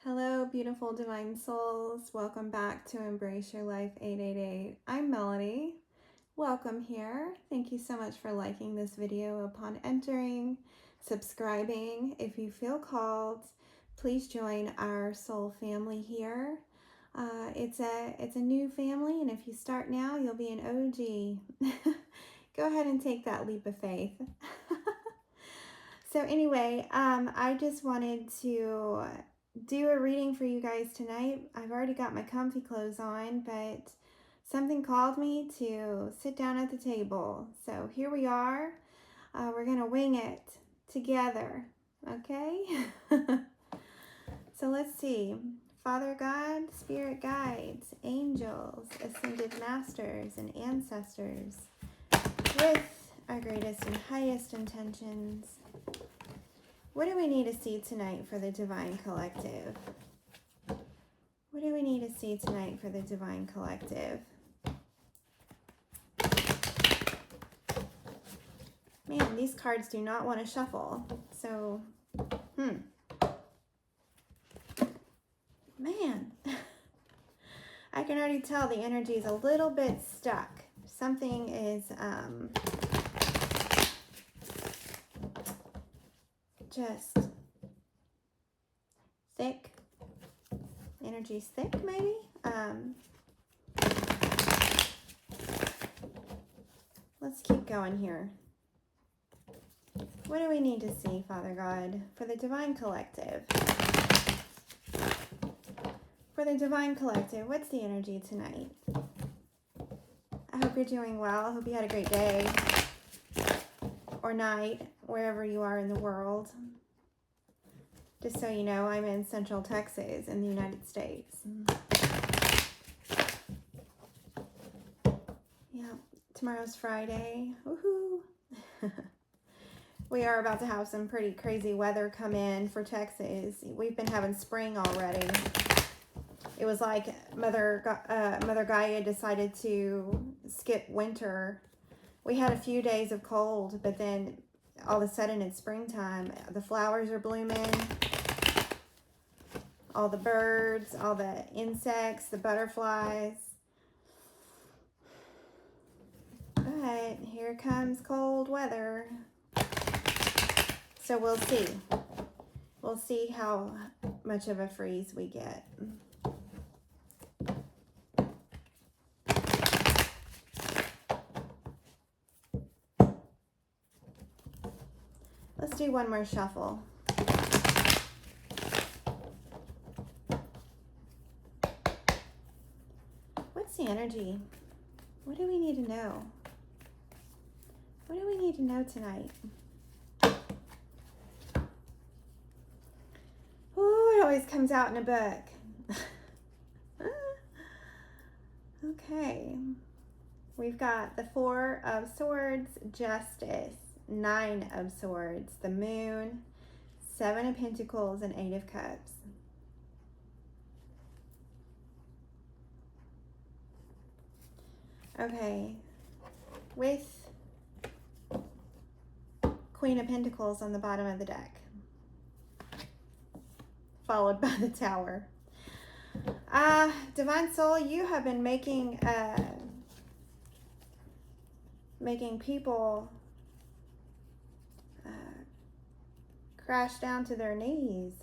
Hello, beautiful divine souls. Welcome back to Embrace Your Life 888. I'm Melody. Welcome here. Thank you so much for liking this video upon entering, subscribing. If you feel called, please join our soul family here. It's a new family, and if you start now, you'll be an OG. Go ahead and take that leap of faith. So anyway, I just wanted to do a reading for you guys tonight. I've already got my comfy clothes on, but something called me to sit down at the table. So here we are. We're going to wing it together, okay? So let's see. Father God, Spirit Guides, Angels, Ascended Masters, and Ancestors, with our greatest and highest intentions, what do we need to see tonight for the Divine Collective? What do we need to see tonight for the Divine Collective? Man, these cards do not want to shuffle. So, Man, I can already tell the energy is a little bit stuck. Something is, just thick. Energy's thick, maybe? Let's keep going here. What do we need to see, Father God, for the Divine Collective? For the Divine Collective, what's the energy tonight? I hope you're doing well. I hope you had a great day or night, wherever you are in the world. Just so you know, I'm in Central Texas in the United States. Yeah, tomorrow's Friday. Woohoo! We are about to have some pretty crazy weather come in for Texas. We've been having spring already. It was like Mother Gaia decided to skip winter. We had a few days of cold, but then all of a sudden it's springtime. The flowers are blooming. All the birds, all the insects, the butterflies. But here comes cold weather. So we'll see. We'll see how much of a freeze we get. Let's do one more shuffle. What's the energy? What do we need to know? What do we need to know tonight? Oh, it always comes out in a book. Okay. We've got the Four of Swords, Justice, Nine of Swords, the Moon, Seven of Pentacles, and Eight of Cups. Okay, with Queen of Pentacles on the bottom of the deck, followed by the Tower. Divine Soul, you have been making people crash down to their knees.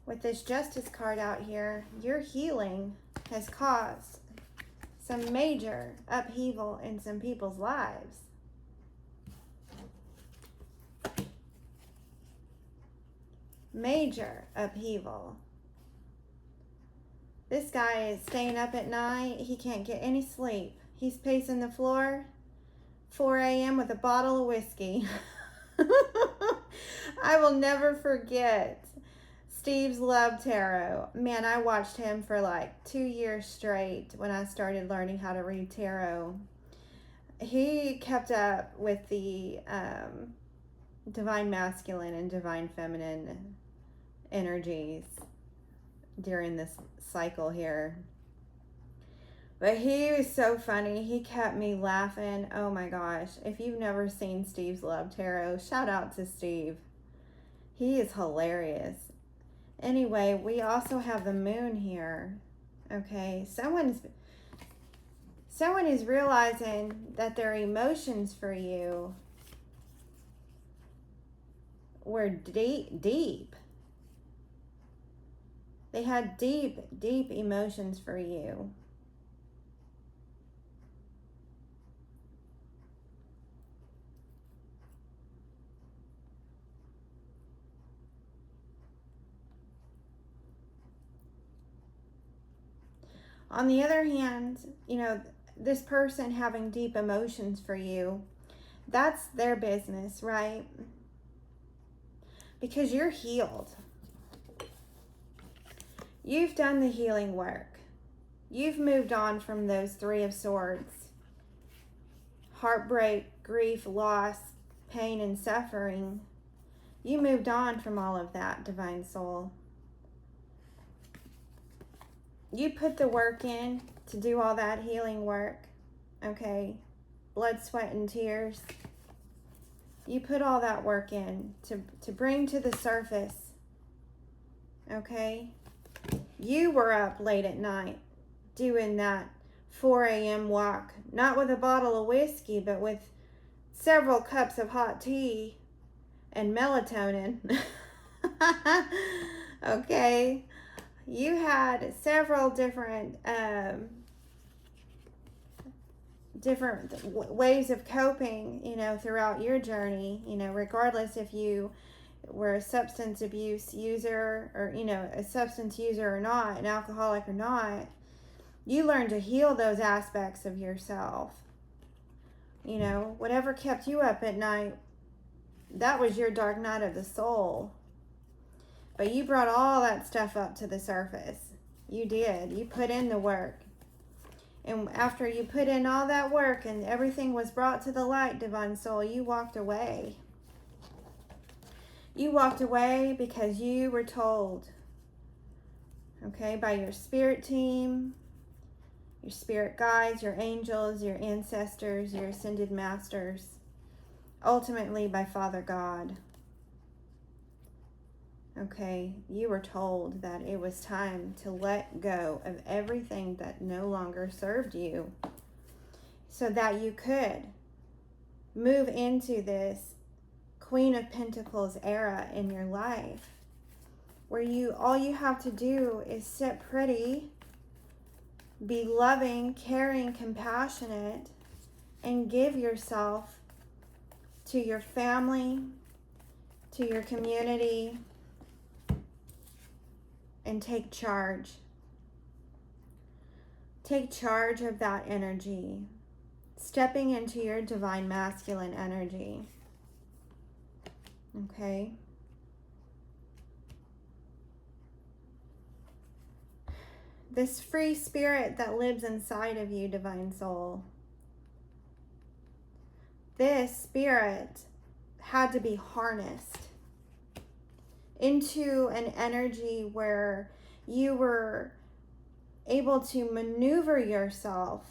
With this Justice card out here, your healing has caused some major upheaval in some people's lives. Major upheaval. This guy is staying up at night. He can't get any sleep. He's pacing the floor, 4 a.m. with a bottle of whiskey. I will never forget Steve's Love Tarot. Man, I watched him for like 2 years straight when I started learning how to read tarot. He kept up with the divine masculine and divine feminine energies during this cycle here. But he was so funny. He kept me laughing. Oh my gosh. If you've never seen Steve's Love Tarot, shout out to Steve. He is hilarious. Anyway, we also have the moon here. Okay, someone is realizing that their emotions for you were deep. They had deep emotions for you. On the other hand, you know, this person having deep emotions for you, that's their business, right? Because you're healed. You've done the healing work. You've moved on from those Three of Swords. Heartbreak, grief, loss, pain, and suffering. You moved on from all of that, Divine Soul. You put the work in to do all that healing work, okay? Blood, sweat, and tears. You put all that work in to bring to the surface, okay? You were up late at night doing that 4 a.m. walk, not with a bottle of whiskey, but with several cups of hot tea and melatonin. Okay? You had several different ways of coping, you know, throughout your journey, you know, regardless if you were a substance abuse user or, you know, a substance user or not, an alcoholic or not. You learned to heal those aspects of yourself. You know, whatever kept you up at night, that was your dark night of the soul. But you brought all that stuff up to the surface. You did. You put in the work. And after you put in all that work and everything was brought to the light, Divine Soul, you walked away. You walked away because you were told, okay, by your spirit team, your spirit guides, your angels, your ancestors, your ascended masters, ultimately by Father God. Okay, you were told that it was time to let go of everything that no longer served you so that you could move into this Queen of Pentacles era in your life where all you have to do is sit pretty, be loving, caring, compassionate, and give yourself to your family, to your community, and take charge. Take charge of that energy, stepping into your divine masculine energy. Okay? This free spirit that lives inside of you, Divine Soul, this spirit had to be harnessed into an energy where you were able to maneuver yourself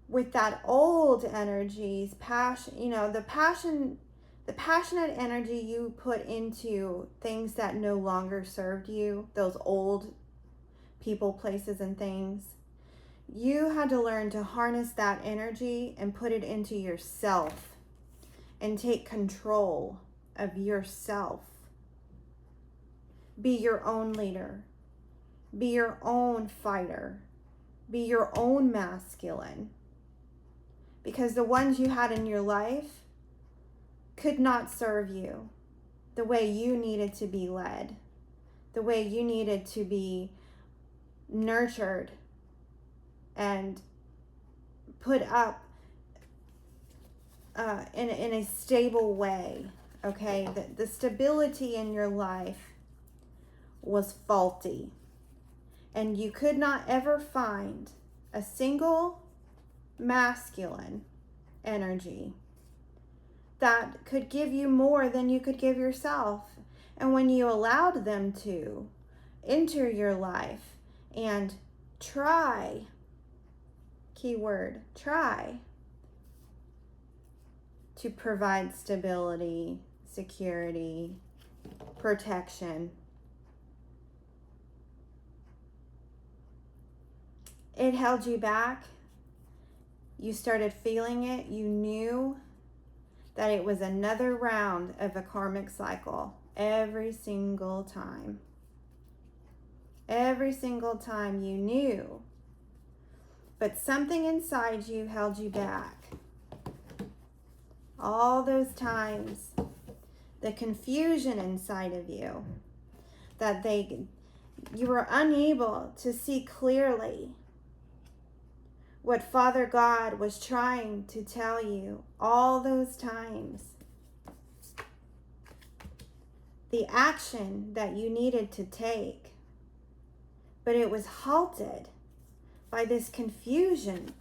with that old energies, passion, you know, the passionate energy you put into things that no longer served you, those old people, places, and things. You had to learn to harness that energy and put it into yourself and take control of yourself. Be your own leader. Be your own fighter. Be your own masculine. Because the ones you had in your life could not serve you the way you needed to be led, the way you needed to be nurtured and put up in a stable way. Okay, the stability in your life was faulty, and you could not ever find a single masculine energy that could give you more than you could give yourself. And when you allowed them to enter your life and try, keyword, try to provide stability, security, protection. It held you back. You started feeling it. You knew that it was another round of a karmic cycle every single time. Every single time you knew. But something inside you held you back. All those times, the confusion inside of you, that you were unable to see clearly what Father God was trying to tell you all those times. The action that you needed to take, but it was halted by this confusion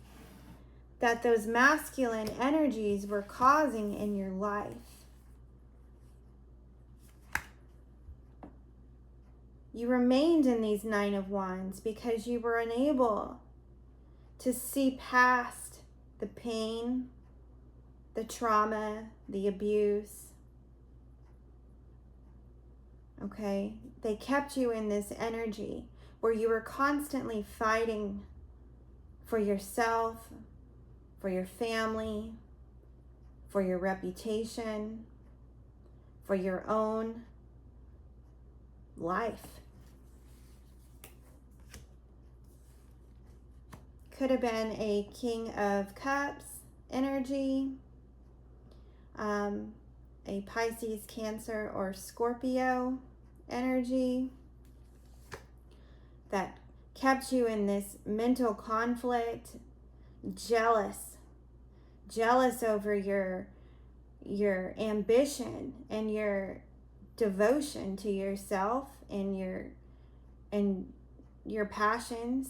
that those masculine energies were causing in your life. You remained in these Nine of Wands because you were unable to see past the pain, the trauma, the abuse. Okay? They kept you in this energy where you were constantly fighting for yourself, for your family, for your reputation, for your own life. Could have been a King of Cups energy, a Pisces, Cancer, or Scorpio energy that kept you in this mental conflict, jealous over your ambition and your devotion to yourself and your passions,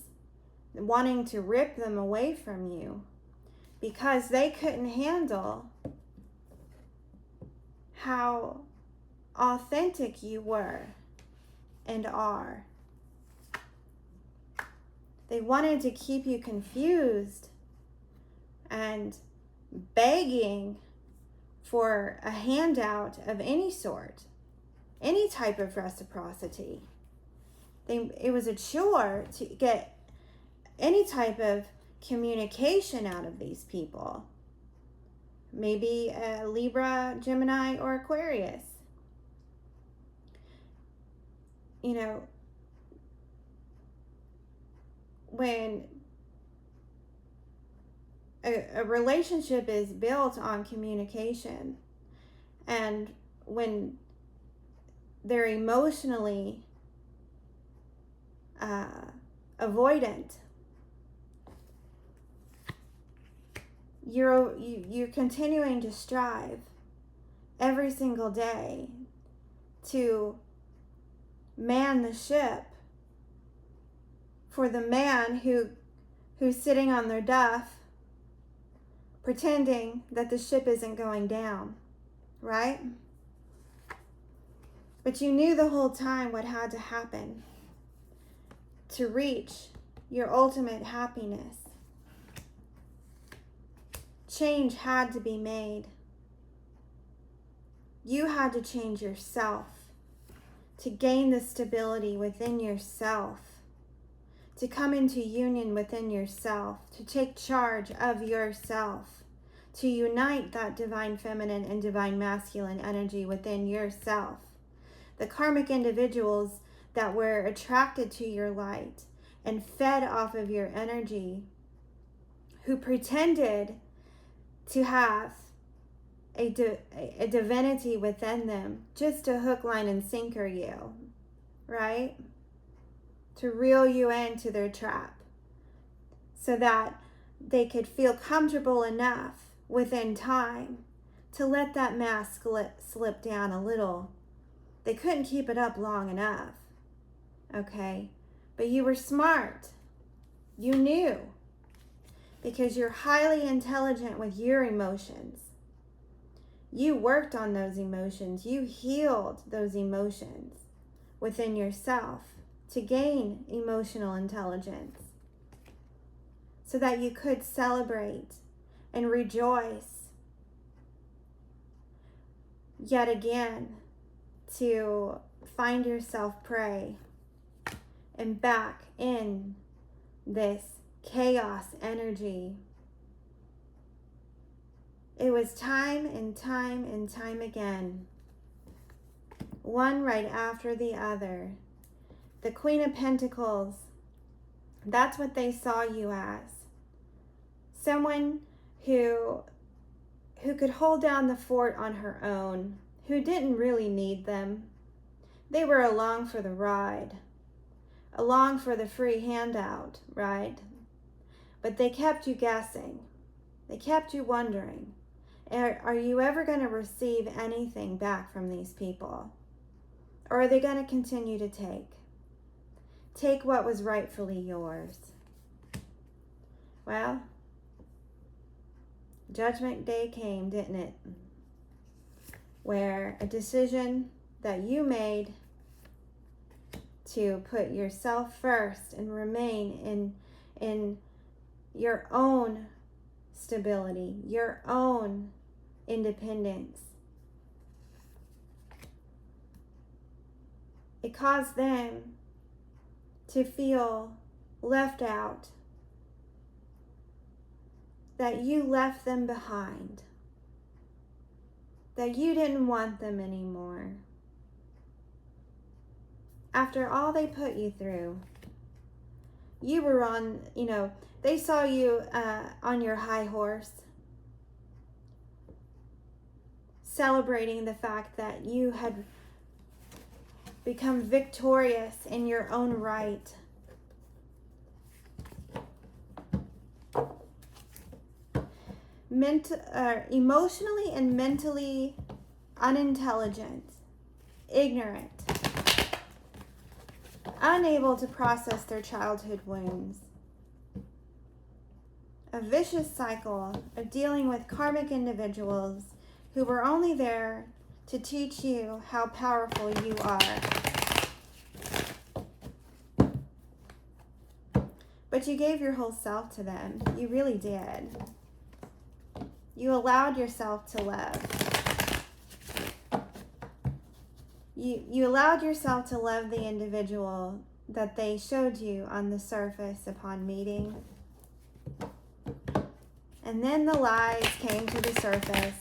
wanting to rip them away from you because they couldn't handle how authentic you were and are. They wanted to keep you confused and begging for a handout of any sort, any type of reciprocity. It was a chore to get any type of communication out of these people. Maybe a Libra, Gemini, or Aquarius. You know, when a relationship is built on communication, and when they're emotionally avoidant, you're continuing to strive every single day to man the ship for the man who's sitting on their duff pretending that the ship isn't going down, right? But you knew the whole time what had to happen to reach your ultimate happiness. Change had to be made. You had to change yourself to gain the stability within yourself, to come into union within yourself, to take charge of yourself, to unite that divine feminine and divine masculine energy within yourself. The karmic individuals that were attracted to your light and fed off of your energy, who pretended to have a divinity within them just to hook, line, and sinker you, right? To reel you into their trap so that they could feel comfortable enough within time to let that mask slip down a little. They couldn't keep it up long enough, okay? But you were smart. You knew, because you're highly intelligent with your emotions. You worked on those emotions. You healed those emotions within yourself to gain emotional intelligence so that you could celebrate and rejoice yet again to find yourself prey and back in this chaos energy. It was time and time and time again, one right after the other. The Queen of Pentacles, that's what they saw you as. Someone who could hold down the fort on her own, who didn't really need them. They were along for the ride, along for the free handout, right? But they kept you guessing. They kept you wondering, are you ever going to receive anything back from these people? Or are they going to continue to take what was rightfully yours? Well, Judgment Day came, didn't it? Where a decision that you made to put yourself first and remain in your own stability, your own independence, it caused them to feel left out, that you left them behind, that you didn't want them anymore. After all they put you through, you were on, they saw you on your high horse, celebrating the fact that you had become victorious in your own right. Emotionally and mentally unintelligent, ignorant, unable to process their childhood wounds. A vicious cycle of dealing with karmic individuals who were only there to teach you how powerful you are. But you gave your whole self to them. You really did. You allowed yourself to love. You allowed yourself to love the individual that they showed you on the surface upon meeting. And then the lies came to the surface.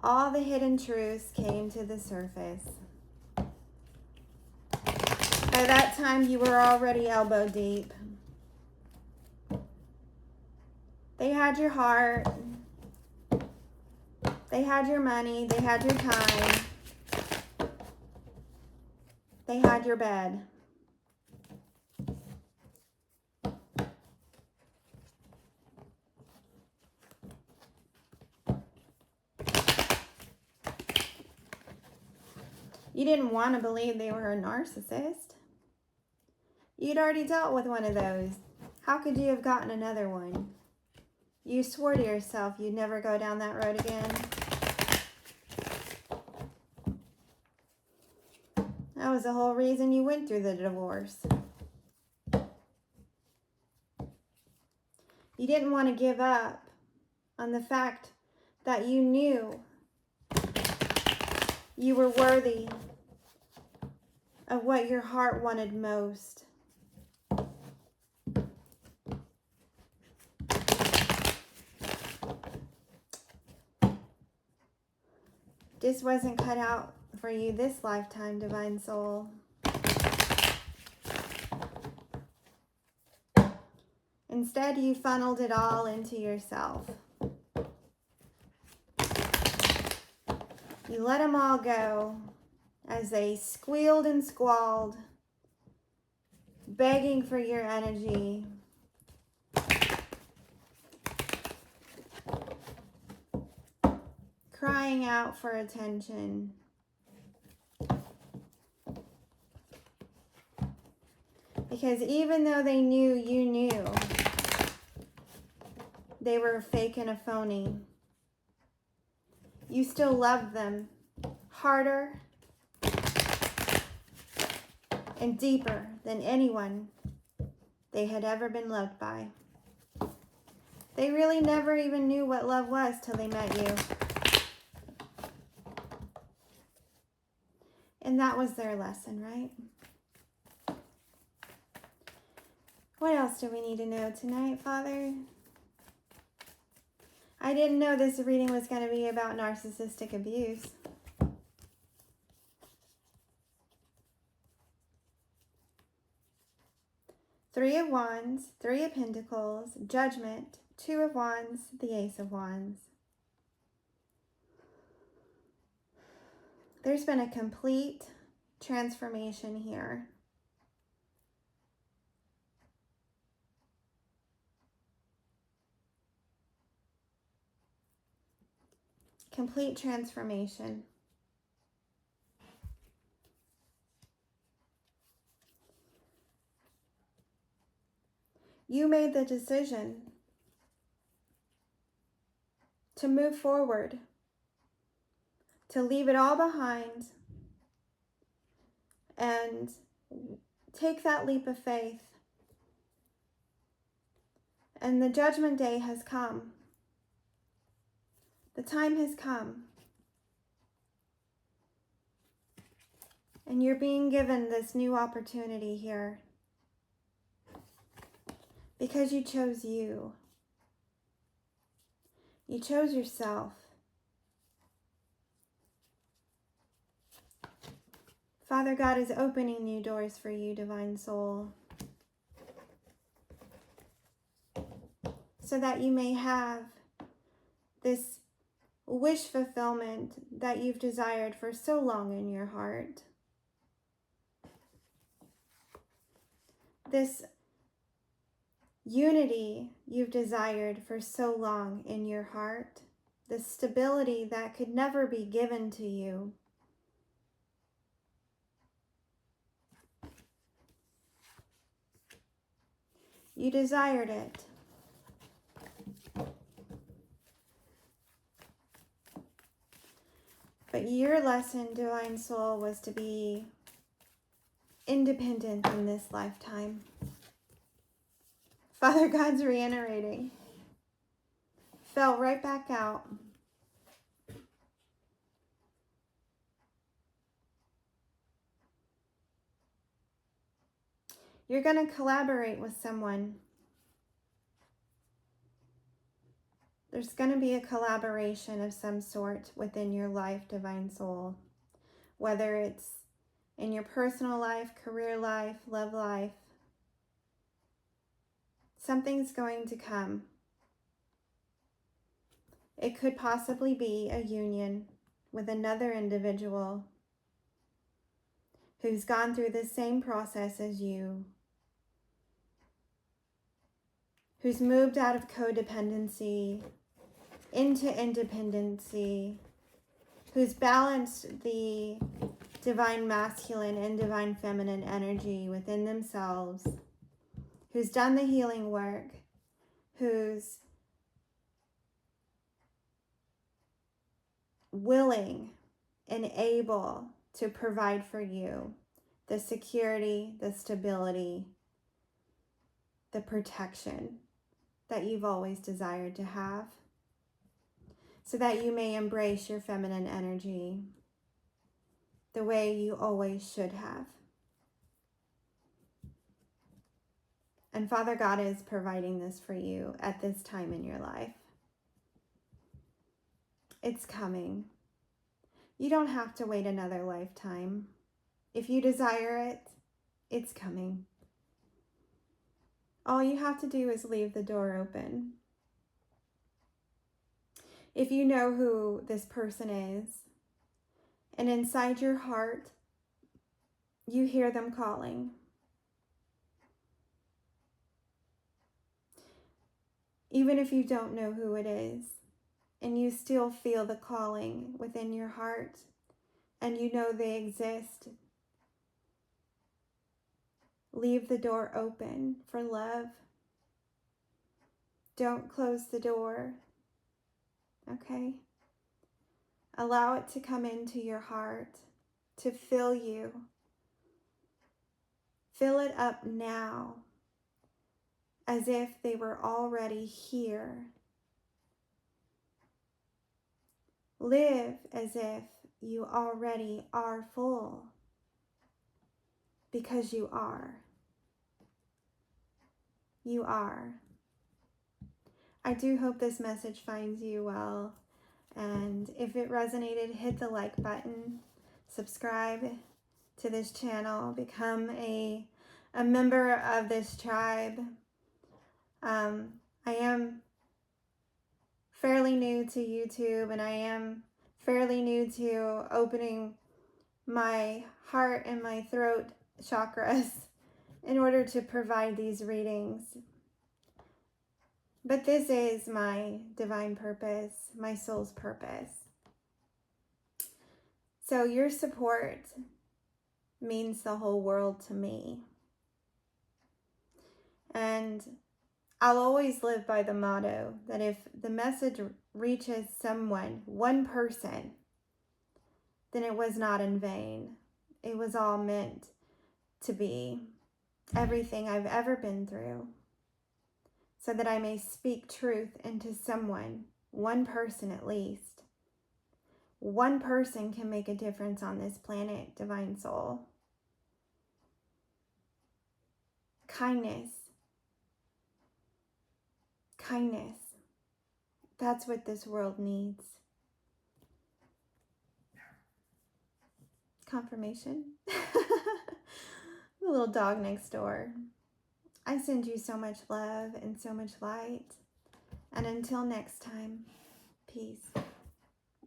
All the hidden truths came to the surface. By that time, you were already elbow deep. They had your heart. They had your money. They had your time. They had your bed. You didn't want to believe they were a narcissist. You'd already dealt with one of those. How could you have gotten another one? You swore to yourself you'd never go down that road again. That was the whole reason you went through the divorce. You didn't want to give up on the fact that you knew you were worthy of what your heart wanted most. This wasn't cut out for you this lifetime, Divine Soul. Instead, you funneled it all into yourself. You let them all go as they squealed and squalled, begging for your energy. Crying out for attention. Because even though they knew you knew, they were a fake and a phony, you still loved them harder and deeper than anyone they had ever been loved by. They really never even knew what love was till they met you. that was their lesson, right? What else do we need to know tonight, Father? I didn't know this reading was going to be about narcissistic abuse. Three of Wands, Three of Pentacles, Judgment, Two of Wands, the Ace of Wands. There's been a complete transformation here. Complete transformation. You made the decision to move forward, to leave it all behind and take that leap of faith. And the judgment day has come. The time has come. And you're being given this new opportunity here because you chose you. You chose yourself. Father God is opening new doors for you, Divine Soul, so that you may have this wish fulfillment that you've desired for so long in your heart. This unity you've desired for so long in your heart. This stability that could never be given to you. You desired it. But your lesson, Divine Soul, was to be independent in this lifetime. Father God's reiterating. Fell right back out. You're going to collaborate with someone. There's going to be a collaboration of some sort within your life, Divine Soul. Whether it's in your personal life, career life, love life. Something's going to come. It could possibly be a union with another individual who's gone through the same process as you, who's moved out of codependency into independency, who's balanced the divine masculine and divine feminine energy within themselves, who's done the healing work, who's willing and able to provide for you the security, the stability, the protection that you've always desired to have, so that you may embrace your feminine energy the way you always should have. And Father God is providing this for you at this time in your life. It's coming. You don't have to wait another lifetime. If you desire it, it's coming. All you have to do is leave the door open. If you know who this person is, and inside your heart, you hear them calling, even if you don't know who it is, and you still feel the calling within your heart, and you know they exist, leave the door open for love. Don't close the door, okay? Allow it to come into your heart, to fill you. Fill it up now, as if they were already here. Live as if you already are full because you are. You are. I do hope this message finds you well. And if it resonated, hit the like button, subscribe to this channel, become a member of this tribe. I am fairly new to YouTube, and I am fairly new to opening my heart and my throat chakras in order to provide these readings. But this is my divine purpose, my soul's purpose. So your support means the whole world to me. And I'll always live by the motto that if the message reaches someone, one person, then it was not in vain. It was all meant to be. Everything I've ever been through, so that I may speak truth into someone, one person at least. One person can make a difference on this planet, divine soul. Kindness. Kindness. That's what this world needs. Confirmation. The little dog next door. I send you so much love and so much light. And until next time, peace.